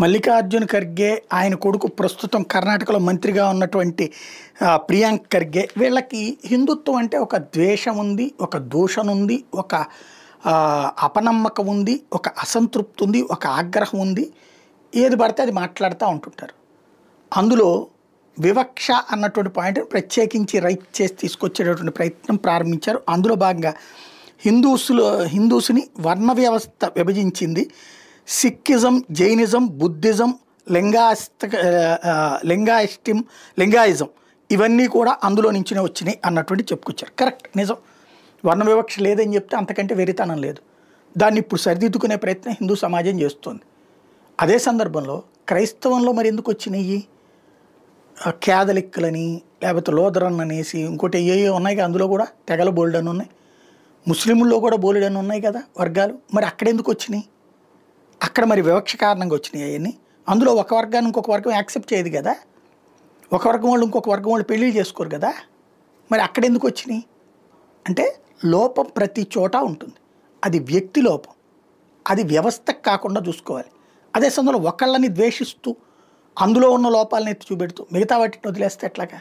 మల్లికార్జున ఖర్గే ఆయన కొడుకు ప్రస్తుతం కర్ణాటకలో మంత్రిగా ఉన్నటువంటి ప్రియాంక్ ఖర్గే వీళ్ళకి హిందుత్వం అంటే ఒక ద్వేషం ఉంది, ఒక దూషణ ఉంది, ఒక అపనమ్మకం ఉంది, ఒక అసంతృప్తి ఉంది, ఒక ఆగ్రహం ఉంది. ఏది పడితే అది మాట్లాడుతూ ఉంటుంటారు. అందులో వివక్ష అన్నటువంటి పాయింట్ ప్రత్యేకించి రైట్ చేసి తీసుకొచ్చేటటువంటి ప్రయత్నం ప్రారంభించారు. అందులో భాగంగా హిందూస్ని వర్ణ వ్యవస్థ విభజించింది. సిక్కిజం, జైనిజం, బుద్ధిజం, లింగాయిజం ఇవన్నీ కూడా అందులో నుంచినే వచ్చినాయి అన్నటువంటి చెప్పుకొచ్చారు. కరెక్ట్, నిజం. వర్ణ వివక్ష లేదని చెప్తే అంతకంటే వెరితనం లేదు. దాన్ని ఇప్పుడు సరిదిద్దుకునే ప్రయత్నం హిందూ సమాజం చేస్తుంది. అదే సందర్భంలో క్రైస్తవంలో మరి ఎందుకు వచ్చినాయి? క్యాథలిక్లని లేకపోతే లోదరన్ అనేసి ఇంకోటి ఏ ఉన్నాయి కదా, అందులో కూడా తెగల బోల్డన్ ఉన్నాయి. ముస్లింల్లో కూడా బోల్డన్ ఉన్నాయి కదా వర్గాలు. మరి అక్కడ ఎందుకు వచ్చినాయి? అక్కడ మరి వివక్ష కారణంగా వచ్చినాయి అవన్నీ. అందులో ఒక వర్గాన్ని ఇంకొక వర్గం యాక్సెప్ట్ చేయదు కదా, ఒక వర్గం వాళ్ళు ఇంకొక వర్గం వాళ్ళు పెళ్లి చేసుకోరు కదా. మరి అక్కడ ఎందుకు వచ్చినాయి అంటే లోపం ప్రతి చోట ఉంటుంది. అది వ్యక్తి లోపం, అది వ్యవస్థకు కాకుండా చూసుకోవాలి. అదే సమయంలో ఒకళ్ళని ద్వేషిస్తూ అందులో ఉన్న లోపాలను ఎత్తి చూపెడుతూ మిగతా వాటిని వదిలేస్తే ఎట్లాగా?